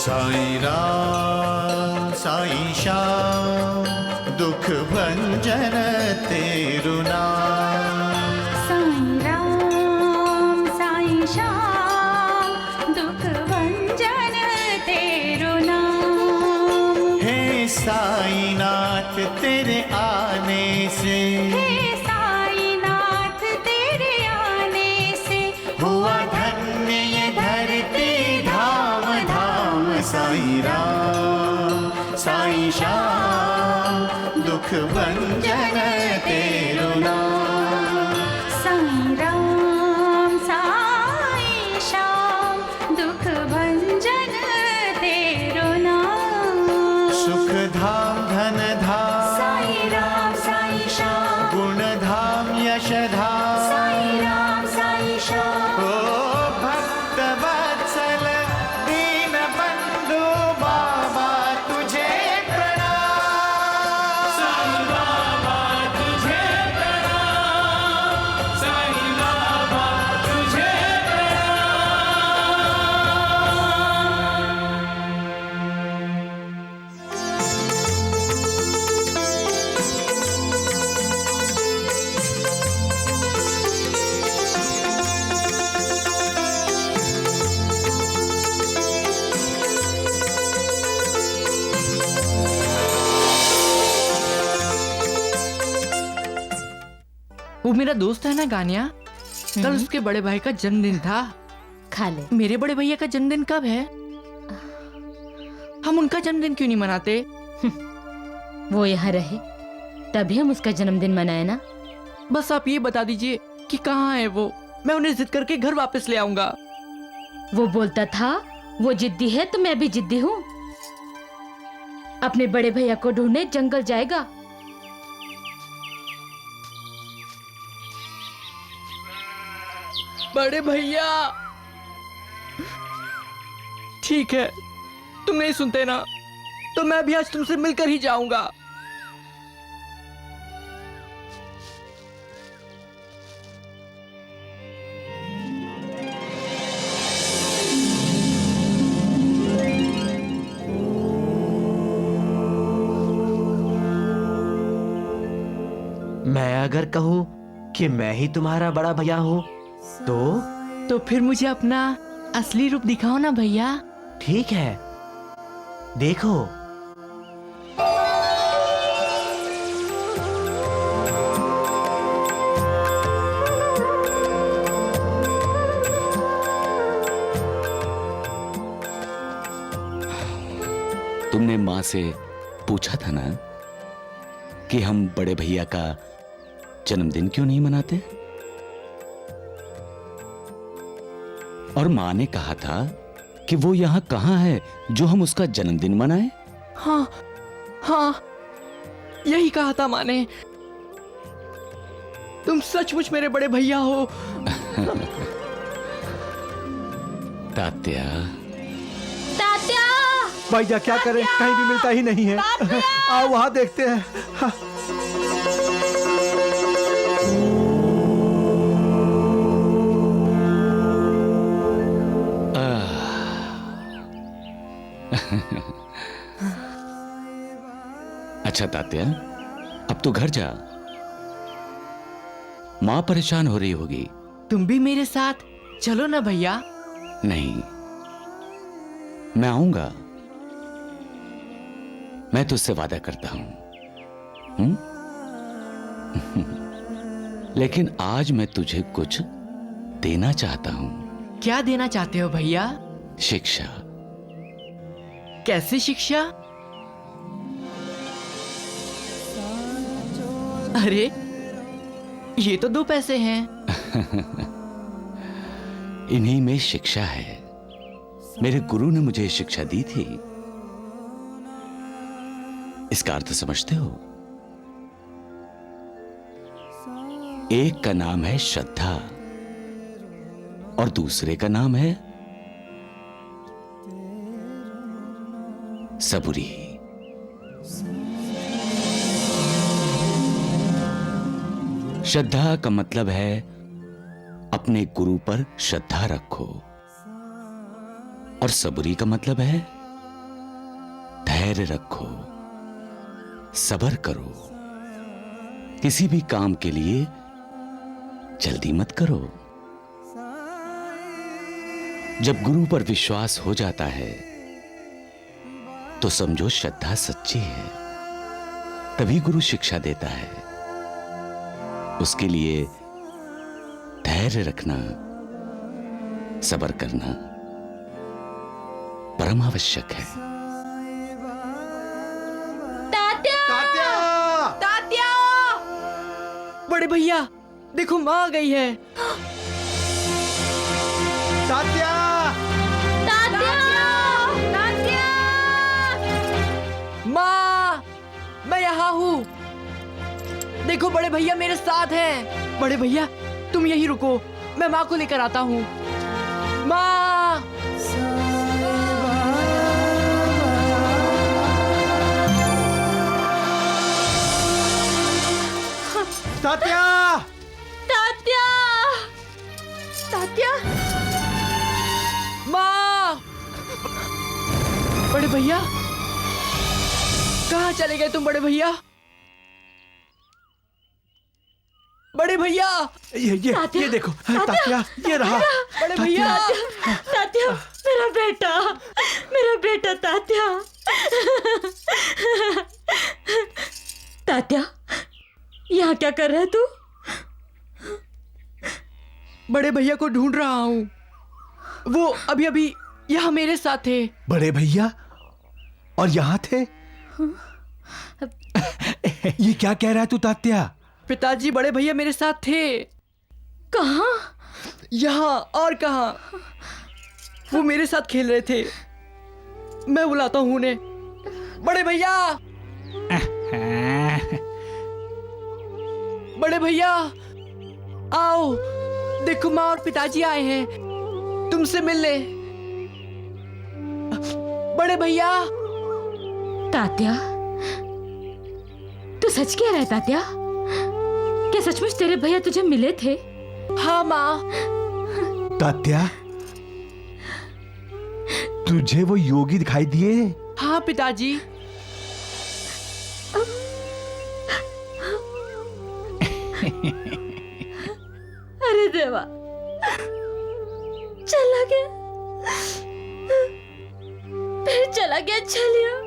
साईं राम साईं श्याम दुख भंजन तेरु नाम। साईं राम साईं श्याम दुख भंजन तेरु नाम। हे साईं नाथ तेरे आने से, हे साईं नाथ तेरे आने से हुआ धन्य ये धरती धाम धाम। साईं राम साईं श्याम दुख भंजन तेरु नाम। साईं राम साईं श्याम दुख भंजन तेरु नाम। सुख धाम धन धाम साईं राम साईं श्याम गुण धाम यश धाम। साईं राम साईं श्याम। ओ भक्त वत्सल दीन बंधु बाबा तुझे प्रणाम। साईं बाबा तुझे प्रणाम। साईं बाबा तुझे वो मेरा दोस्त है ना गानिया, कल उसके बड़े भाई का जन्मदिन था। खा ले। मेरे बड़े भैया का जन्मदिन कब है? हम उनका जन्मदिन क्यों नहीं मनाते? वो यहाँ रहे तभी हम उसका जन्मदिन मनाए ना। बस आप ये बता दीजिए कि कहाँ है वो, मैं उन्हें जिद करके घर वापस ले आऊंगा। वो बोलता था वो जिद्दी है तो मैं भी जिद्दी हूँ। अपने बड़े भैया को ढूंढने जंगल जाएगा। बड़े भैया, ठीक है, तुम नहीं सुनते ना, तो मैं भी आज तुमसे मिलकर ही जाऊंगा। मैं अगर कहूं कि मैं ही तुम्हारा बड़ा भैया हूं तो फिर मुझे अपना असली रूप दिखाओ ना भैया। ठीक है, देखो। तुमने माँ से पूछा था ना कि हम बड़े भैया का जन्मदिन क्यों नहीं मनाते? और माँ ने कहा था कि वो यहाँ कहाँ है जो हम उसका जन्मदिन मनाएं? हाँ हाँ, यही कहा था माँ ने। तुम सचमुच मेरे बड़े भैया हो। तात्या, तात्या! भैया क्या करें, कहीं भी मिलता ही नहीं है। आओ वहां देखते हैं। हाँ। अच्छा तात्या, अब तो घर जा। माँ परेशान हो रही होगी। तुम भी मेरे साथ चलो ना भैया। नहीं, मैं आऊंगा। मैं तुझसे वादा करता हूं। लेकिन आज मैं तुझे कुछ देना चाहता हूं। क्या देना चाहते हो भैया? शिक्षा। कैसी शिक्षा? अरे, ये तो 2 पैसे हैं। इन्हीं में शिक्षा है। मेरे गुरु ने मुझे शिक्षा दी थी। इसका अर्थ समझते हो? एक का नाम है श्रद्धा और दूसरे का नाम है सबूरी। श्रद्धा का मतलब है अपने गुरु पर श्रद्धा रखो और सबूरी का मतलब है धैर्य रखो, सब्र करो, किसी भी काम के लिए जल्दी मत करो। जब गुरु पर विश्वास हो जाता है तो समझो श्रद्धा सच्ची है, तभी गुरु शिक्षा देता है। उसके लिए धैर्य रखना, सब्र करना परम आवश्यक है। तात्या! बड़े भैया देखो माँ आ गई है। तात्या! माँ, मैं यहाँ हूँ। देखो बड़े भैया मेरे साथ हैं। बड़े भैया तुम यहीं रुको, मैं माँ को लेकर आता हूँ। माँ! तात्या! तात्या! तात्या! माँ! बड़े भैया कहाँ चले गए तुम? बड़े भैया, बड़े भैया! ये देखो तात्या, ये रहा। बड़े भैया! तात्या, मेरा बेटा तात्या। तात्या, यहाँ क्या कर रहा है तू? बड़े भैया को ढूंढ रहा हूँ। वो अभी अभी यहाँ मेरे साथ थे। बड़े भैया और यहाँ थे? ये क्या कह रहा है तू तात्या? पिताजी बड़े भैया मेरे साथ थे। कहाँ? यहाँ और कहाँ, वो मेरे साथ खेल रहे थे। मैं बुलाता हूँ उन्हें। बड़े भैया! बड़े भैया आओ, देखो माँ और पिताजी आए हैं तुमसे मिलने। बड़े भैया! तात्या, तू सच कह रहा है तात्या? क्या सचमुच तेरे भैया तुझे मिले थे? हाँ माँ। तात्या, तुझे वो योगी दिखाई दिए? हाँ पिताजी। अरे देवा, चला गया, फिर चला गया छलिया।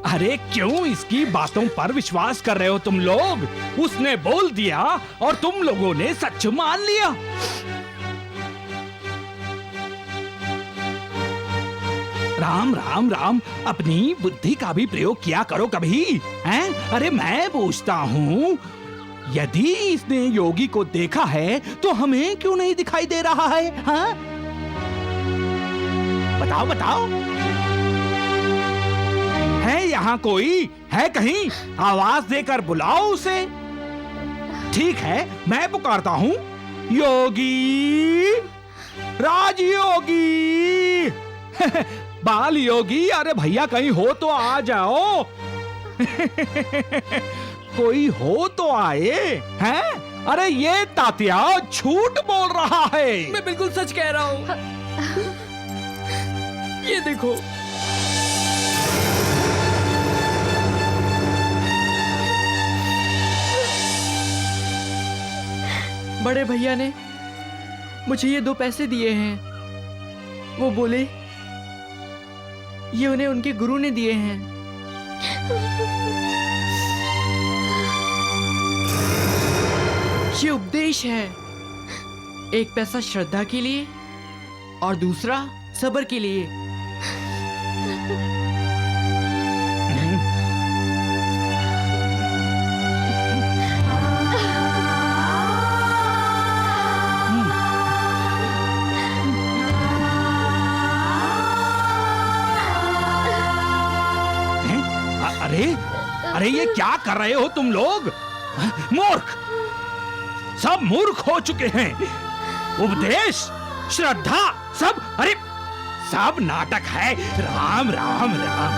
अरे क्यों इसकी बातों पर विश्वास कर रहे हो तुम लोग? उसने बोल दिया और तुम लोगों ने सच मान लिया। राम राम राम, अपनी बुद्धि का भी प्रयोग किया करो कभी, हैं? अरे मैं पूछता हूँ, यदि इसने योगी को देखा है तो हमें क्यों नहीं दिखाई दे रहा है? हाँ? बताओ बताओ, है यहाँ कोई? है कहीं? आवाज देकर बुलाओ उसे। ठीक है, मैं पुकारता हूँ। योगी, राजयोगी, बाल योगी, अरे भैया कहीं हो तो आ जाओ। कोई हो तो आए, हैं? अरे ये तात्या झूठ बोल रहा है। मैं बिल्कुल सच कह रहा हूँ। ये देखो। बड़े भैया ने मुझे ये 2 पैसे दिए हैं। वो बोले ये उन्हें उनके गुरु ने दिए हैं। ये उपदेश है। एक पैसा श्रद्धा के लिए और दूसरा सब्र के लिए। अरे ये क्या कर रहे हो तुम लोग? मूर्ख, सब मूर्ख हो चुके हैं। उपदेश, श्रद्धा, सब, अरे सब नाटक है। राम राम राम।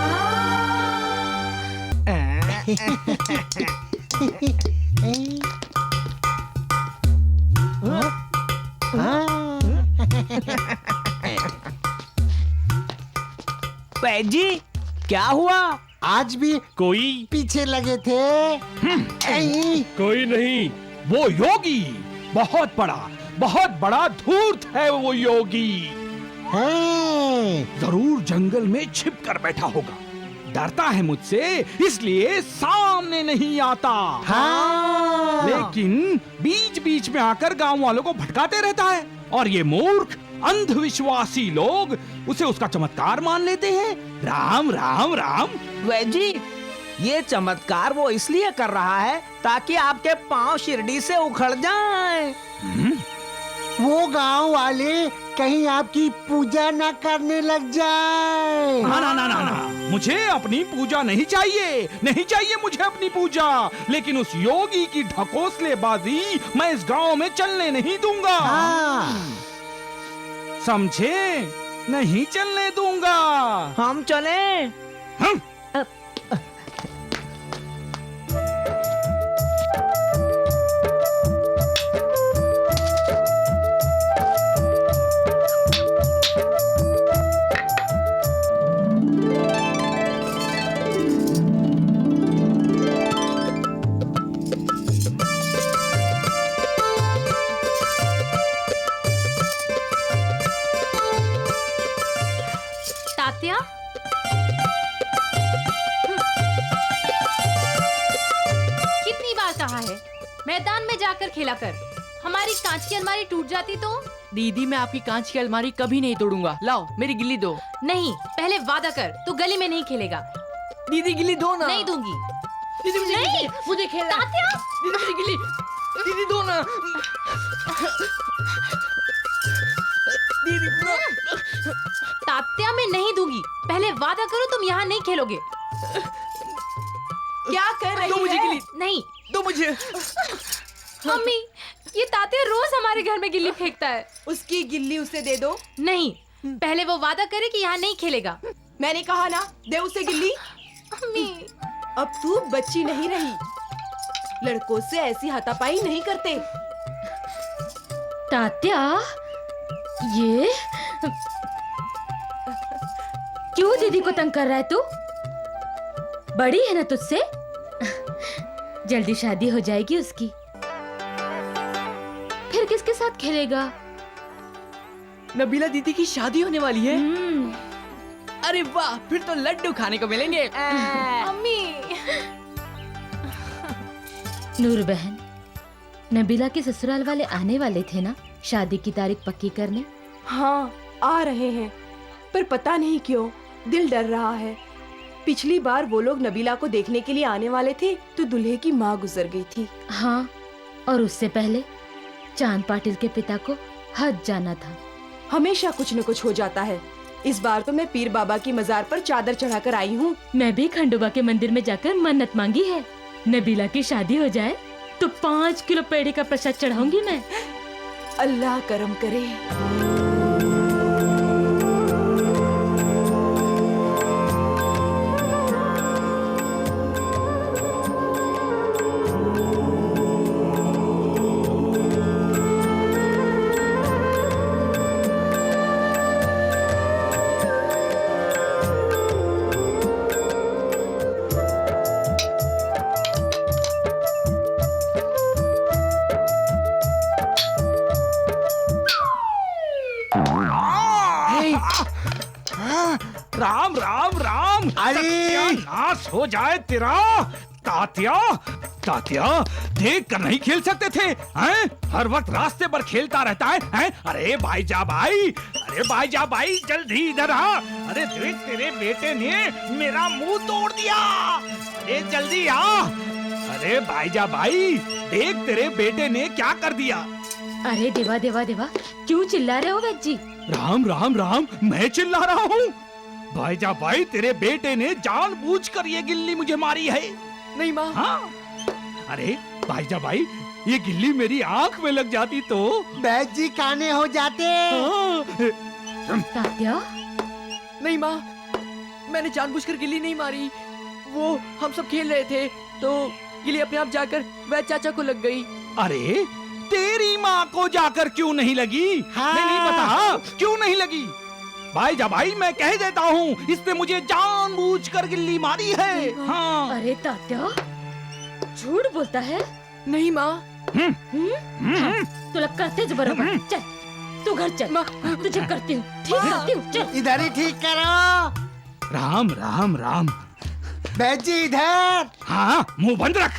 पैजी, क्या हुआ? आज भी कोई पीछे लगे थे। कोई नहीं, वो योगी बहुत बड़ा धूर्त है वो योगी। जरूर जंगल में छिप कर बैठा होगा, डरता है मुझसे इसलिए सामने नहीं आता। हाँ। लेकिन बीच बीच में आकर गांव वालों को भटकाते रहता है और ये मूर्ख अंधविश्वासी लोग उसे उसका चमत्कार मान लेते हैं। राम राम राम। वैद्य जी, ये चमत्कार वो इसलिए कर रहा है ताकि आपके पांव शिरडी से उखड़ जाएं। वो गांव वाले कहीं आपकी पूजा न करने लग जाए। ना ना ना ना ना, मुझे अपनी पूजा नहीं चाहिए मुझे अपनी पूजा। लेकिन उस योगी की ढकोसलेबाजी मैं इस गांव में चलने नहीं दूंगा। समझे? नहीं चलने दूंगा। हम चलें? तात्या, कितनी बार कहा है मैदान में जाकर खेला कर। हमारी कांच की अलमारी टूट जाती तो? दीदी, मैं आपकी कांच की अलमारी कभी नहीं तोड़ूंगा। लाओ मेरी गिल्ली दो। नहीं, पहले वादा कर तू गली में नहीं खेलेगा। दीदी गिल्ली दो ना। नहीं दूंगी। दीदी मुझे नहीं। मुझे खेलना। तात्या! दीदी मुझे गिल्ली। दीदी दो ना। दीदी तात्या, मैं नहीं दूंगी। पहले वादा करो तुम यहाँ नहीं खेलोगे। क्या कर रही दो मुझे है? गिल्ली। नहीं दो मुझे। मम्मी, ये तात्या रोज हमारे घर में गिल्ली फेंकता है। उसकी गिल्ली उसे दे दो। नहीं, पहले वो वादा करे कि यहाँ नहीं खेलेगा। मैंने कहा ना, दे उसे गिल्ली। मम्मी, अब तू बच्ची नहीं रही। लड़कों से ऐसी हाथापाई नहीं करते। तात्या, ये क्यों दीदी को तंग कर रहा है तू? बड़ी है ना तुझसे। जल्दी शादी हो जाएगी उसकी, फिर किसके साथ खेलेगा? नबीला दीदी की शादी होने वाली है। अरे वाह, फिर तो लड्डू खाने को मिलेंगे। मम्मी। नूर बहन, नबीला के ससुराल वाले आने वाले थे ना शादी की तारीख पक्की करने? हाँ, आ रहे हैं, पर पता नहीं क्यों दिल डर रहा है। पिछली बार वो लोग नबीला को देखने के लिए आने वाले थे तो दूल्हे की माँ गुजर गई थी। हाँ, और उससे पहले चांद पाटिल के पिता को हज जाना था। हमेशा कुछ न कुछ हो जाता है। इस बार तो मैं पीर बाबा की मजार पर चादर चढ़ाकर आई हूँ। मैं भी खंडोबा के मंदिर में जाकर मन्नत मांगी है। नबीला की शादी हो जाए तो 5 किलो पेड़े का प्रसाद चढ़ाऊंगी मैं। अल्लाह करम करे। राम राम राम। अरे नाश हो जाए तेरा। तात्या, तात्या देख कर नहीं खेल सकते थे हैं? हर वक्त रास्ते पर खेलता रहता है हैं? अरे भाई जा भाई, जल्दी इधर आ। अरे देख, तेरे बेटे ने मेरा मुंह तोड़ दिया। अरे जल्दी आ। अरे भाई जा भाई, देख तेरे बेटे ने क्या कर दिया। अरे देवा देवा देवा, क्यों चिल्ला रहे हो वैद्य जी? राम राम राम, मैं चिल्ला रहा हूँ? भाईजा भाई, तेरे बेटे ने जानबूझकर ये गिल्ली मुझे मारी है। नहीं माँ। हाँ? अरे भाईजा भाई, ये गिल्ली मेरी आंख में लग जाती तो बैद जी काने हो जाते। तात्या, नहीं माँ, मैंने जानबूझकर गिल्ली नहीं मारी। वो हम सब खेल रहे थे तो गिल्ली अपने आप जाकर वैद्य चाचा को लग गई। अरे तेरी माँ को जाकर क्यों नहीं लगी? हाँ। नहीं पता क्यों नहीं लगी? भाई मैं कह देता हूँ, इसने मुझे जानबूझकर गिल्ली मारी है। हाँ। अरे तात्या, झूठ बोलता है। नहीं माँ। तो लग करते जो बराबर। चल तू घर चल, तुझे करती हूँ, ठीक करती हूँ। चल इधर ही ठीक करो। राम राम राम। बैठ जी इधर। हाँ, मुंह बंद रख।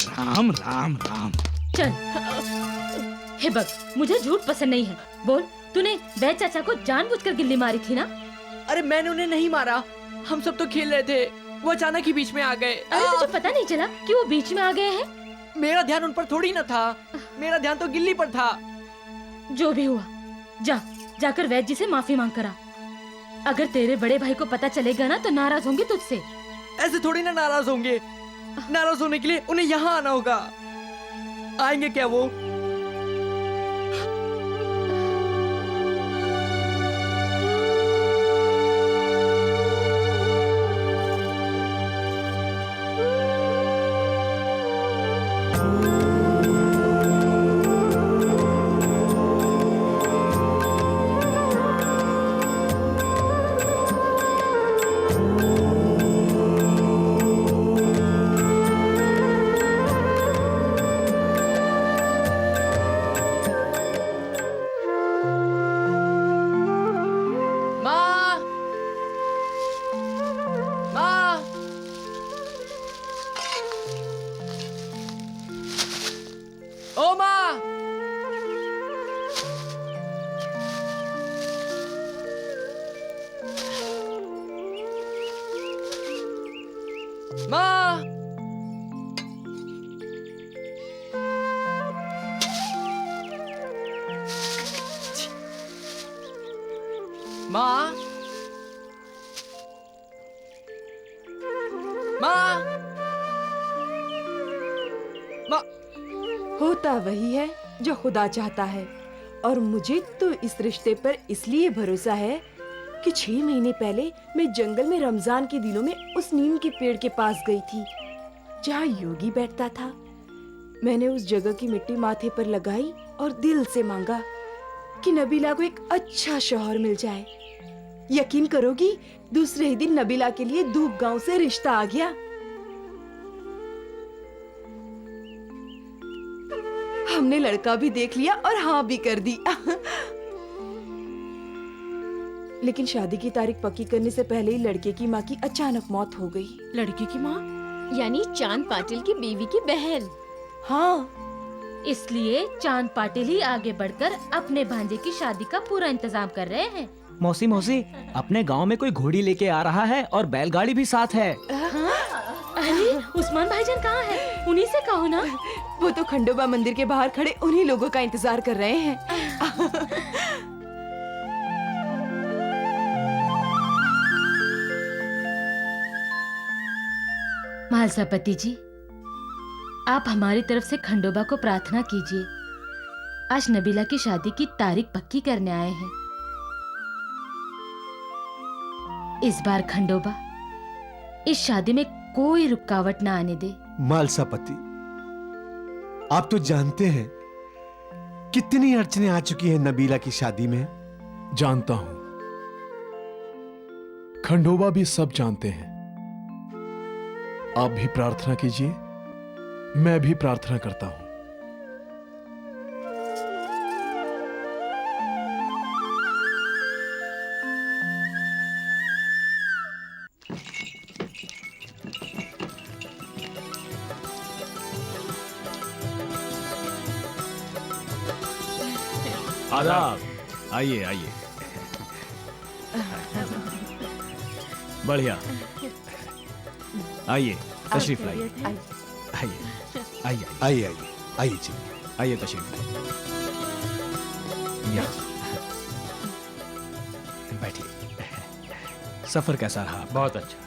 राम राम राम। चल। हे बग, मुझे झूठ पसंद नहीं है। बोल, तूने वैद चाचा को जानबूझकर गिल्ली मारी थी ना? अरे मैंने उन्हें नहीं मारा, हम सब तो खेल रहे थे, वो अचानक ही बीच में आ गए। अरे तुझे पता नहीं चला कि वो बीच में आ गए हैं? मेरा ध्यान उन पर थोड़ी ना था, मेरा ध्यान तो गिल्ली पर था। जो भी हुआ, जाकर वैद जी से माफी मांग कर आ। अगर तेरे बड़े भाई को पता चलेगा ना तो नाराज होंगे तुझसे। ऐसे थोड़ी ना नाराज होंगे। नाराज होने के लिए उन्हें यहाँ आना होगा। आएंगे क्या वो? माँ, माँ, माँ, माँ। होता वही है जो खुदा चाहता है, और मुझे तो इस रिश्ते पर इसलिए भरोसा है कि 6 महीने पहले मैं जंगल में रमजान के दिनों में उस नीम के पेड़ के पास गई थी जहाँ योगी बैठता था। मैंने उस जगह की मिट्टी माथे पर लगाई और दिल से मांगा कि नबीला को एक अच्छा शौहर मिल जाए। यकीन करोगी, दूसरे ही दिन नबीला के लिए धूप गांव से रिश्ता आ गया। हमने लड़का भी देख लिया और हाँ भी कर दी। लेकिन शादी की तारीख पक्की करने से पहले ही लड़के की माँ की अचानक मौत हो गई। लड़के की माँ यानी चांद पाटिल की बीवी की बहन? हाँ। इसलिए चांद पाटिल ही आगे बढ़कर अपने भांजे की शादी का पूरा इंतजाम कर रहे हैं। मौसी मौसी, अपने गांव में कोई घोड़ी लेके आ रहा है और बैलगाड़ी भी साथ है। अरे उस्मान भाईजान कहाँ है? उन्हीं से कहो ना। वो तो खंडोबा मंदिर के बाहर खड़े उन्हीं लोगों का इंतजार कर रहे हैं। महालसापति जी, आप हमारी तरफ से खंडोबा को प्रार्थना कीजिए। आज नबीला की शादी की तारीख पक्की करने आए हैं। इस बार खंडोबा इस शादी में कोई रुकावट ना आने दे। मालसापति, आप तो जानते हैं कितनी अड़चनें आ चुकी हैं नबीला की शादी में। जानता हूं, खंडोबा भी सब जानते हैं। आप भी प्रार्थना कीजिए, मैं भी प्रार्थना करता हूं। आदाब। आइए आइए। बढ़िया। आइए तशरीफ लाइए। आइए आइए आइए आइए जी, आइए तशरीफ लाइए। बैठिए। सफर कैसा रहा? बहुत अच्छा।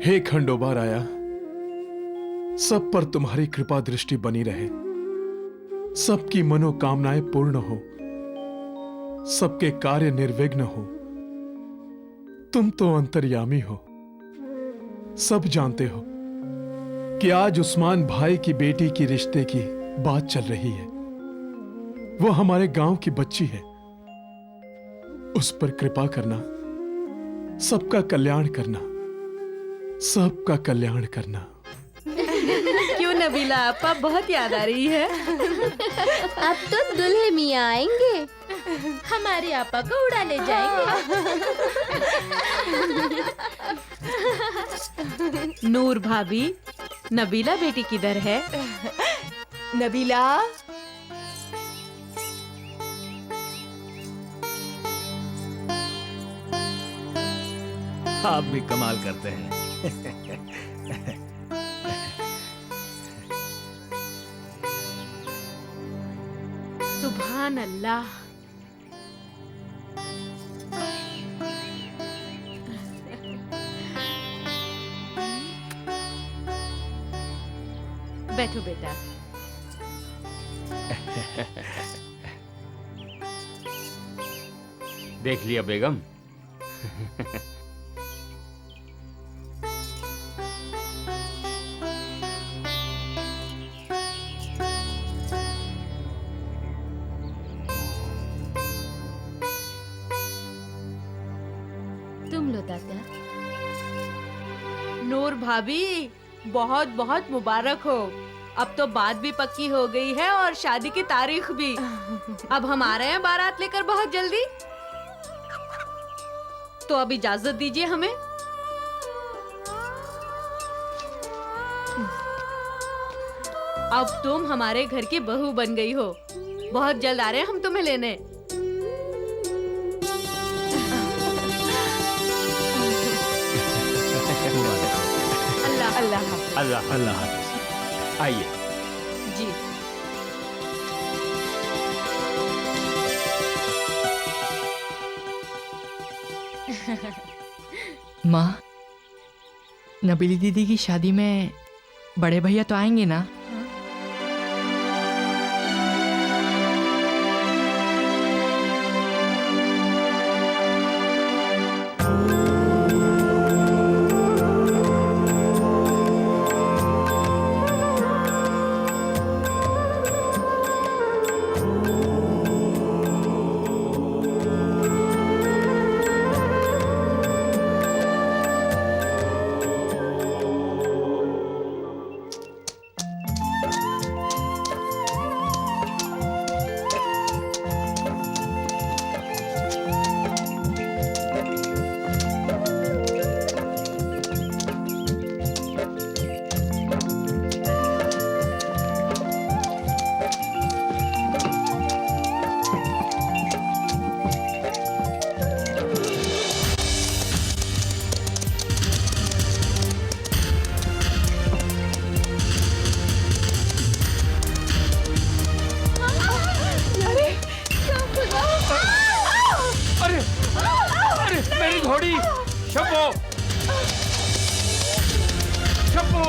हे खंडोबा राया, सब पर तुम्हारी कृपा दृष्टि बनी रहे, सबकी मनोकामनाएं पूर्ण हो, सबके कार्य निर्विघ्न हो। तुम तो अंतर्यामी हो, सब जानते हो कि आज उस्मान भाई की बेटी की रिश्ते की बात चल रही है। वो हमारे गांव की बच्ची है। उस पर कृपा करना, सबका कल्याण करना, सबका कल्याण करना। क्यों नबीला आपा, बहुत याद आ रही है। अब तो दुल्हे मियाँ आएंगे, हमारे आपा को उड़ा ले जाएंगे। नूर भाभी, नबीला बेटी किधर है? नबीला, आप भी कमाल करते हैं। सुभान अल्लाह। बैठो बेटा। देख लिया बेगम? तुम लो दादा। नूर भाभी, बहुत बहुत मुबारक हो। अब तो बात भी पक्की हो गई है और शादी की तारीख भी। अब हम आ रहे हैं बारात लेकर बहुत जल्दी। तो अब इजाजत दीजिए हमें। अब तुम हमारे घर की बहू बन गई हो। बहुत जल्द आ रहे हैं हम तुम्हें लेने। अल्लाह अल्लाह अल्लाह अल्लाह हाफिज। आइए। जी। माँ, नबीली दीदी की शादी में बड़े भैया तो आएंगे ना? घोड़ी शब्बो, शब्बो,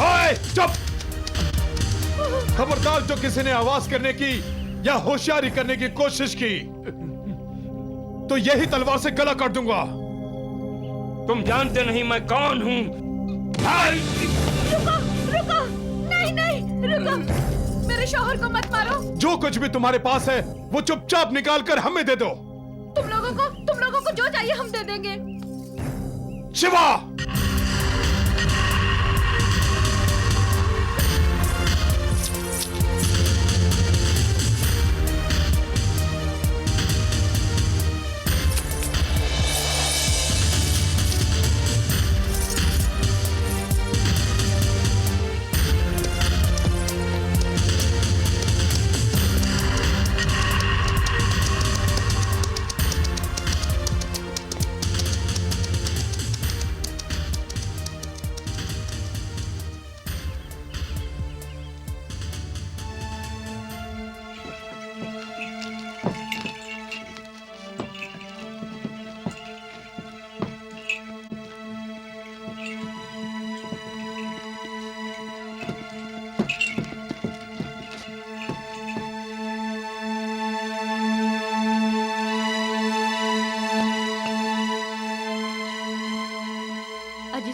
ओए चुप! खबरदार, जो किसी ने आवाज करने की या होशियारी करने की कोशिश की तो यही तलवार से गला काट दूंगा। तुम जानते नहीं मैं कौन हूँ? रुको, रुको, नहीं नहीं रुको, मेरे शौहर को मत मारो। जो कुछ भी तुम्हारे पास है वो चुपचाप निकाल कर हमें दे दो। तुम लोगों को जो चाहिए हम दे देंगे। शिवा!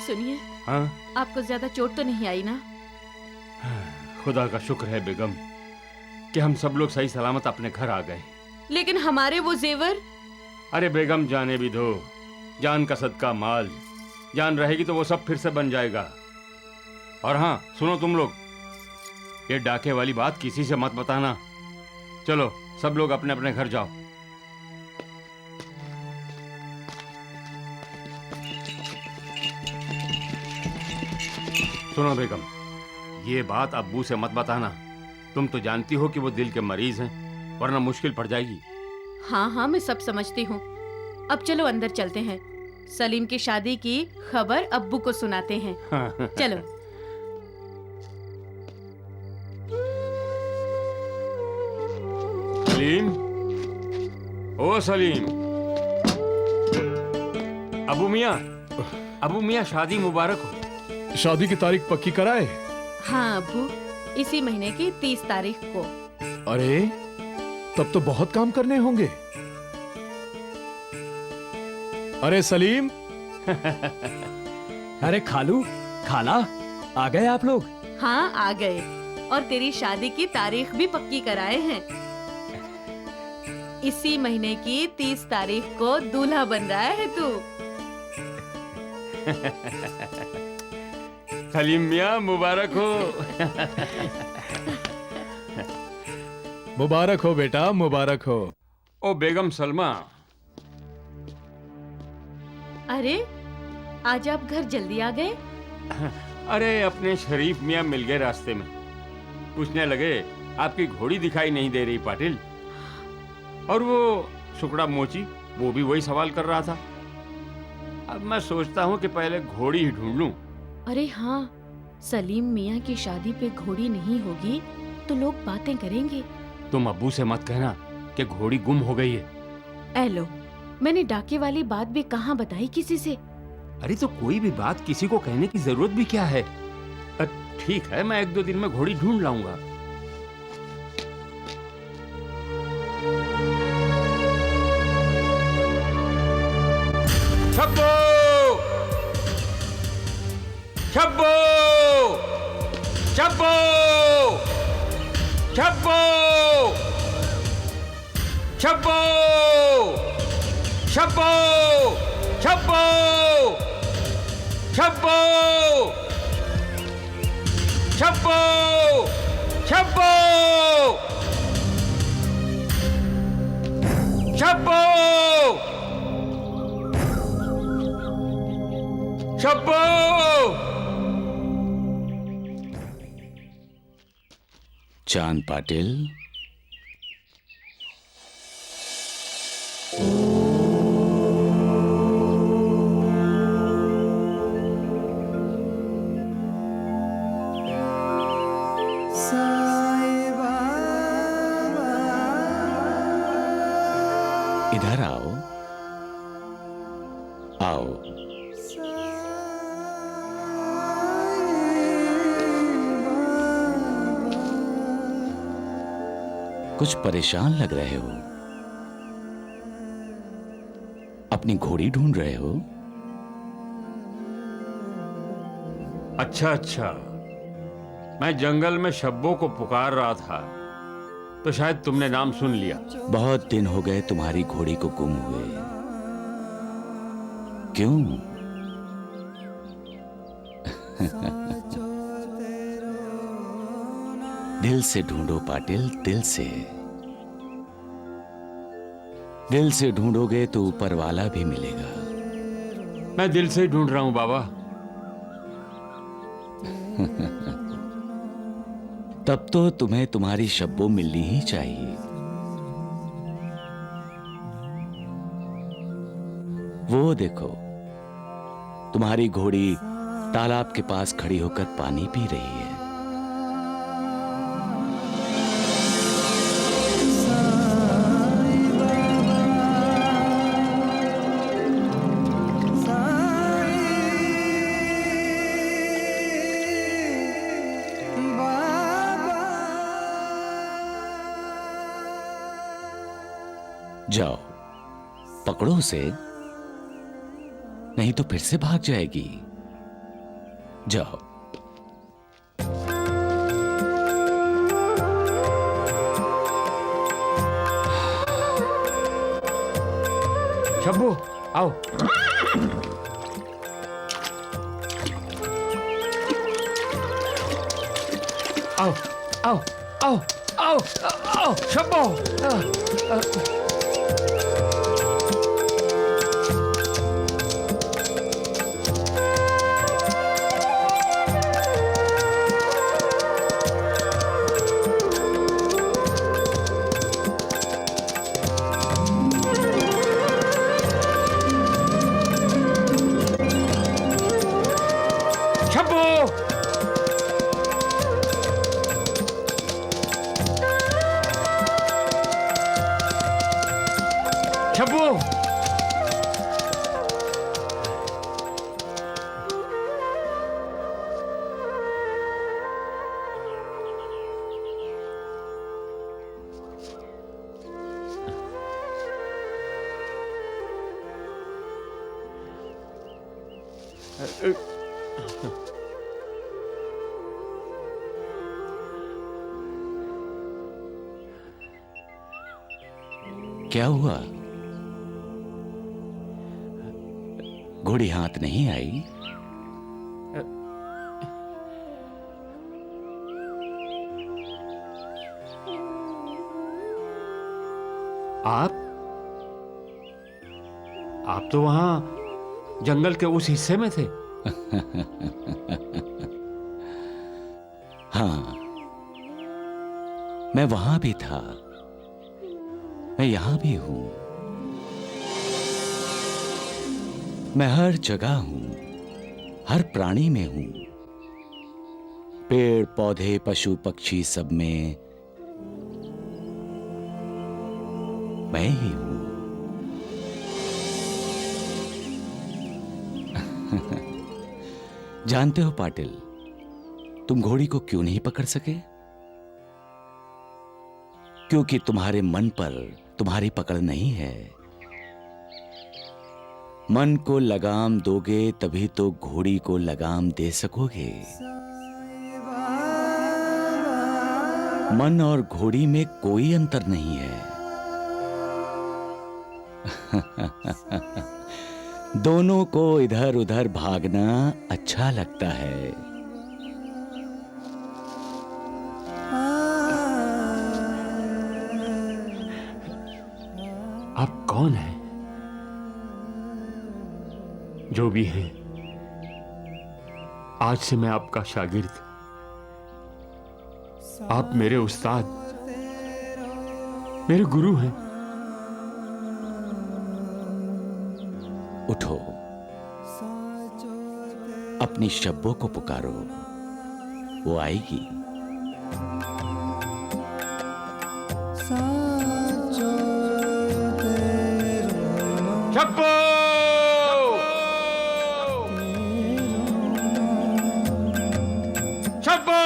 सुनिए, हाँ? आपको ज्यादा चोट तो नहीं आई ना? खुदा का शुक्र है बेगम, कि हम सब लोग सही सलामत अपने घर आ गए। लेकिन हमारे वो जेवर? अरे बेगम, जाने भी दो। जान का सदका माल। जान रहेगी तो वो सब फिर से बन जाएगा। और हाँ सुनो तुम लोग, ये डाके वाली बात किसी से मत बताना। चलो सब लोग अपने अपने घर जाओ। सुनो बेगम, ये बात अब्बू से मत बताना। तुम तो जानती हो कि वो दिल के मरीज हैं, वरना मुश्किल पड़ जाएगी। हाँ हाँ, मैं सब समझती हूँ। अब चलो अंदर चलते हैं। सलीम की शादी की खबर अब्बू को सुनाते हैं। चलो। सलीम, ओ सलीम। अबू मियाँ शादी मुबारक हो। शादी की तारीख पक्की कराए? हाँ अब्बू, इसी महीने की 30 तारीख को। अरे तब तो बहुत काम करने होंगे। अरे सलीम। अरे खालू, खाला, आ गए आप लोग? हाँ आ गए, और तेरी शादी की तारीख भी पक्की कराए हैं। इसी महीने की 30 तारीख को दूल्हा बन रहा है तू। सलीम मियाँ मुबारक हो। मुबारक हो बेटा, मुबारक हो। ओ बेगम सलमा। अरे आज आप घर जल्दी आ गए? अरे अपने शरीफ मियाँ मिल गए रास्ते में। पूछने लगे आपकी घोड़ी दिखाई नहीं दे रही पाटिल। और वो सुकड़ा मोची, वो भी वही सवाल कर रहा था। अब मैं सोचता हूँ कि पहले घोड़ी ही ढूंढ लूं। अरे हाँ, सलीम मियाँ की शादी पे घोड़ी नहीं होगी तो लोग बातें करेंगे। तुम अब्बू से मत कहना कि घोड़ी गुम हो गई है। ए लो, मैंने डाके वाली बात भी कहाँ बताई किसी से। अरे तो कोई भी बात किसी को कहने की जरूरत भी क्या है। ठीक है, मैं 1-2 दिन में घोड़ी ढूंढ लाऊंगा। शब्बो! शब्बो! शब्बो! शब्बो! शब्बो! शब्बो! शब्बो! शब्बो! शब्बो! शब्बो! शब्बो! शब्बो! चांद पाटिल, इधर आओ, आओ। कुछ परेशान लग रहे हो। अपनी घोड़ी ढूंढ रहे हो? अच्छा, मैं जंगल में शब्बों को पुकार रहा था तो शायद तुमने नाम सुन लिया। बहुत दिन हो गए तुम्हारी घोड़ी को गुम हुए। क्यों? दिल से ढूंढो पाटिल, दिल से। दिल से ढूंढोगे तो ऊपर वाला भी मिलेगा। मैं दिल से ढूंढ रहा हूं बाबा। तब तो तुम्हें तुम्हारी शब्बो मिलनी ही चाहिए। वो देखो, तुम्हारी घोड़ी तालाब के पास खड़ी होकर पानी पी रही है। जाओ, पकड़ो उसे, नहीं तो फिर से भाग जाएगी। जाओ। शब्बू आओ। आओ आओ आओ आओ आओ शब्बू। शब्बू क्या हुआ? घोड़ी हाथ नहीं आई? आप तो वहां जंगल के उस हिस्से में थे। हाँ, मैं वहां भी था, मैं यहां भी हूं। मैं हर जगह हूं, हर प्राणी में हूं। पेड़ पौधे पशु पक्षी सब में मैं ही हूं। जानते हो पाटिल, तुम घोड़ी को क्यों नहीं पकड़ सके? क्योंकि तुम्हारे मन पर तुम्हारी पकड़ नहीं है। मन को लगाम दोगे तभी तो घोड़ी को लगाम दे सकोगे। मन और घोड़ी में कोई अंतर नहीं है। दोनों को इधर उधर भागना अच्छा लगता है। आप कौन हैं? जो भी हैं, आज से मैं आपका शागिर्द। आप मेरे उस्ताद, मेरे गुरु हैं। उठो, अपनी शब्बों को पुकारो, वो आएगी। शब्बो! शब्बो!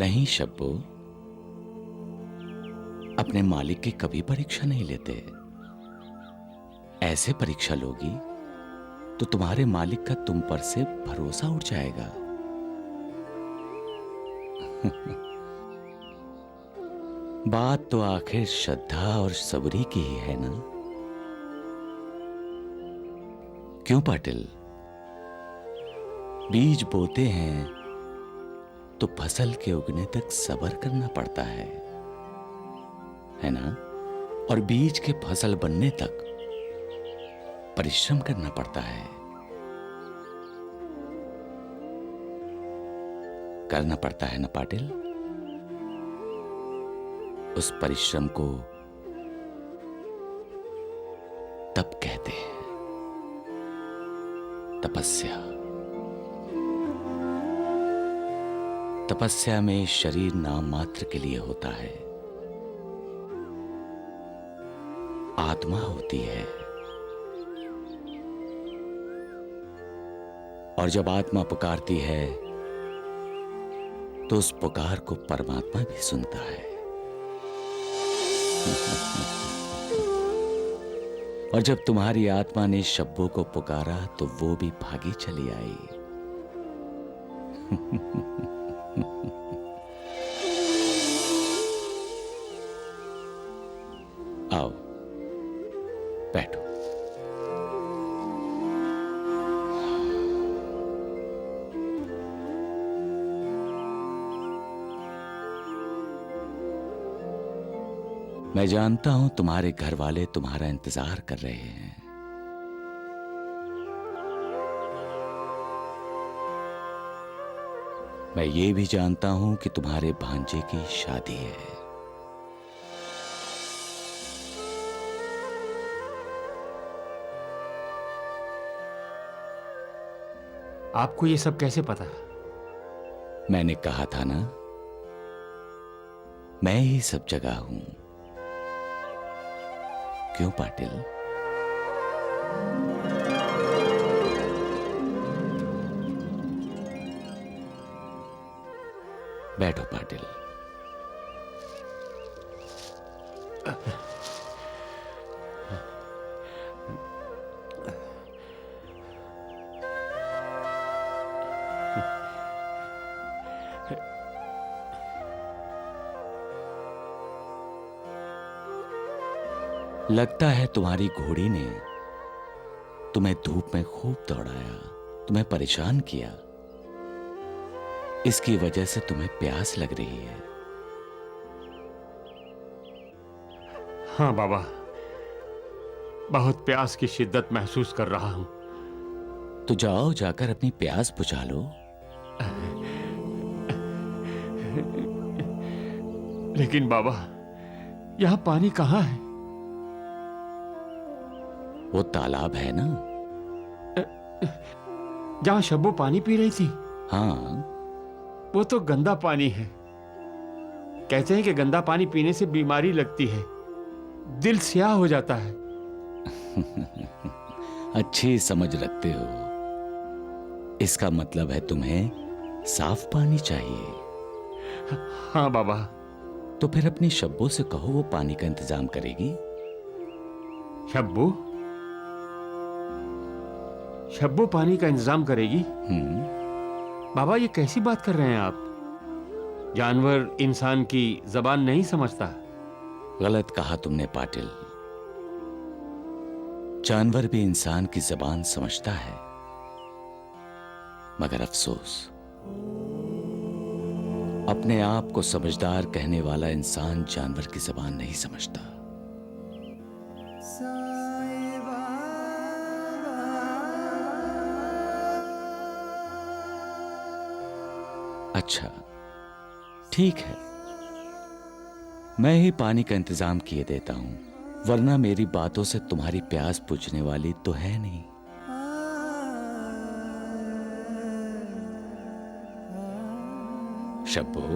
नहीं शब्बो, अपने मालिक की कभी परीक्षा नहीं लेते। ऐसे परीक्षा लोगी तो तुम्हारे मालिक का तुम पर से भरोसा उठ जाएगा। बात तो आखिर श्रद्धा और सबरी की ही है ना? क्यों पाटिल? बीज बोते हैं तो फसल के उगने तक सब्र करना पड़ता है ना? और बीज के फसल बनने तक परिश्रम करना पड़ता है। करना पड़ता है ना पाटिल? उस परिश्रम को तप कहते हैं तपस्या। तपस्या में शरीर नाम मात्र के लिए होता है, आत्मा होती है। और जब आत्मा पुकारती है तो उस पुकार को परमात्मा भी सुनता है। और जब तुम्हारी आत्मा ने शब्बों को पुकारा तो वो भी भागी चली आई। आओ बैठो। मैं जानता हूं तुम्हारे घर वाले तुम्हारा इंतजार कर रहे हैं। मैं ये भी जानता हूं कि तुम्हारे भांजे की शादी है। आपको ये सब कैसे पता? मैंने कहा था ना, मैं ही सब जगह हूं। क्यों पाटिल? बैठो पाटिल। लगता है तुम्हारी घोड़ी ने तुम्हें धूप में खूब दौड़ाया, तुम्हें परेशान किया। इसकी वजह से तुम्हें प्यास लग रही है। हाँ बाबा, बहुत प्यास की शिद्दत महसूस कर रहा हूं। तो जाओ, जाकर अपनी प्यास बुझा लो। लेकिन बाबा, यहां पानी कहां है? वो तालाब है ना, जहां शब्बो पानी पी रही थी। हाँ, वो तो गंदा पानी है। कहते हैं कि गंदा पानी पीने से बीमारी लगती है, दिल स्याह हो जाता है। अच्छी समझ रखते हो। इसका मतलब है तुम्हें साफ पानी चाहिए। हाँ बाबा। तो फिर अपनी शब्बो से कहो, वो पानी का इंतजाम करेगी। शब्बो? शब्बो पानी का इंतजाम करेगी? बाबा, ये कैसी बात कर रहे हैं आप? जानवर इंसान की जबान नहीं समझता। गलत कहा तुमने पाटिल। जानवर भी इंसान की जबान समझता है, मगर अफसोस, अपने आप को समझदार कहने वाला इंसान जानवर की जबान नहीं समझता। अच्छा, ठीक है, मैं ही पानी का इंतजाम किए देता हूं, वरना मेरी बातों से तुम्हारी प्यास बुझने वाली तो है नहीं। शब्बो,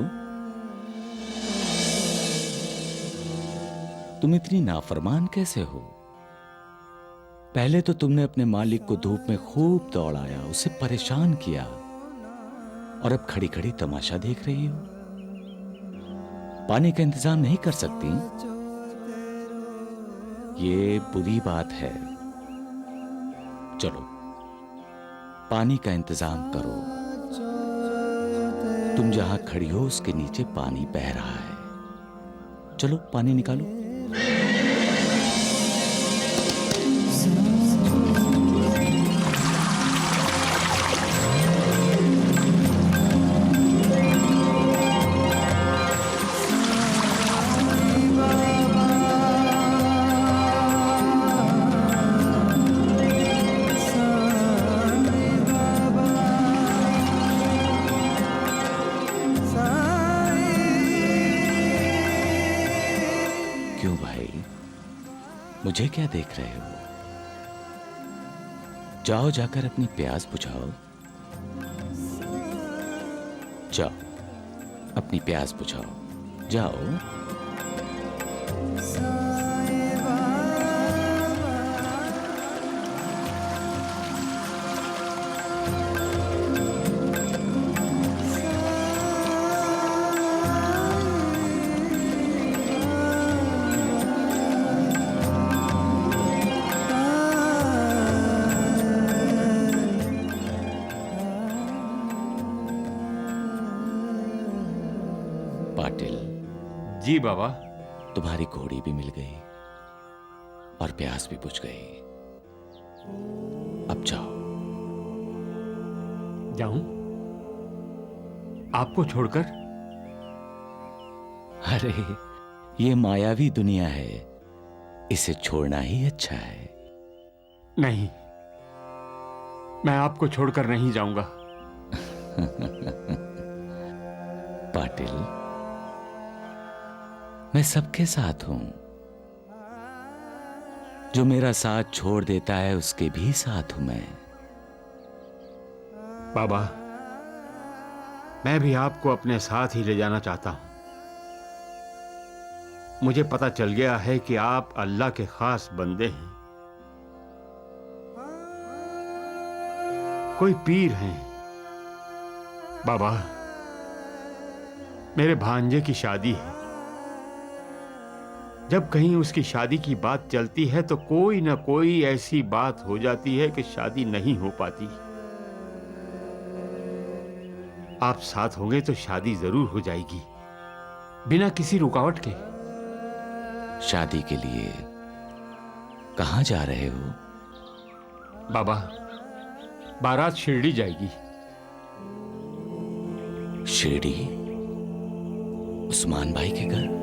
तुम इतनी नाफरमान कैसे हो? पहले तो तुमने अपने मालिक को धूप में खूब दौड़ाया, उसे परेशान किया, और अब खड़ी खड़ी तमाशा देख रही हो। पानी का इंतजाम नहीं कर सकती? ये बुरी बात है। चलो, पानी का इंतजाम करो। तुम जहां खड़ी हो उसके नीचे पानी बह रहा है। चलो, पानी निकालो। क्यों भाई, मुझे क्या देख रहे हो? जाओ जाकर अपनी प्यास बुझाओ। जाओ अपनी प्यास बुझाओ, जाओ। पाटिल। जी बाबा। तुम्हारी घोड़ी भी मिल गई और प्यास भी बुझ गई। अब जाओ। जाऊं आपको छोड़कर? अरे ये मायावी दुनिया है, इसे छोड़ना ही अच्छा है। नहीं, मैं आपको छोड़कर नहीं जाऊंगा। पाटिल, मैं सबके साथ हूं। जो मेरा साथ छोड़ देता है उसके भी साथ हूं मैं। बाबा, मैं भी आपको अपने साथ ही ले जाना चाहता हूं। मुझे पता चल गया है कि आप अल्लाह के खास बंदे हैं। कोई पीर हैं। बाबा, मेरे भांजे की शादी है। जब कहीं उसकी शादी की बात चलती है तो कोई ना कोई ऐसी बात हो जाती है कि शादी नहीं हो पाती। आप साथ होंगे तो शादी जरूर हो जाएगी, बिना किसी रुकावट के। शादी के लिए कहां जा रहे हो? बाबा, बारात शिरडी जाएगी। शिरडी? उस्मान भाई के घर?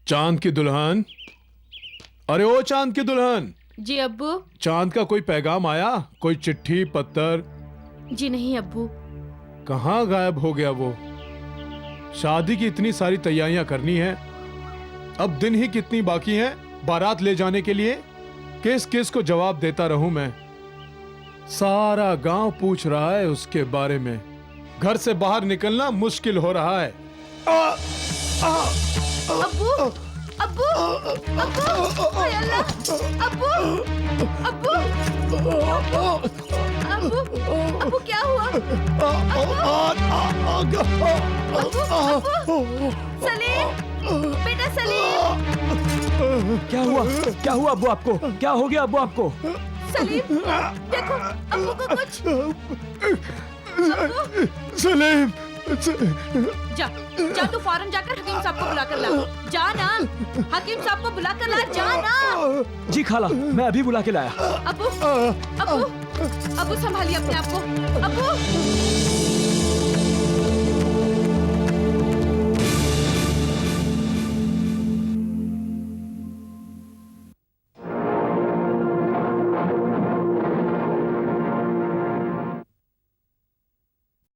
चांद की दुल्हन, अरे ओ चांद की दुल्हन। जी अब्बू। चांद का कोई पैगाम आया? कोई चिट्ठी पत्तर? जी नहीं अब्बू। कहाँ गायब हो गया वो? शादी की इतनी सारी तैयारियां करनी है, अब दिन ही कितनी बाकी हैं बारात ले जाने के लिए। किस किस को जवाब देता रहूं मैं? सारा गांव पूछ रहा है उसके बारे में। घर से बाहर निकलना मुश्किल हो रहा है। अब्बू, अब्बू, अब्बू, हाय अल्लाह, अब्बू, अब्बू, अब्बू, अब्बू क्या हुआ? अब्बू, सलीम, बेटा सलीम। क्या हुआ? क्या हुआ अब्बू आपको? क्या हो गया अब्बू आपको? सलीम, देखो अब्बू को कुछ। सलीम, जा, जा तू फौरन जाकर हकीम साहब को बुलाकर ला। जा ना, हकीम साहब को बुलाकर ला, जा ना। जी खाला, मैं अभी बुला के लाया। अब्बू, अब्बू, अब्बू संभालिए अपने आप को। अब्बू।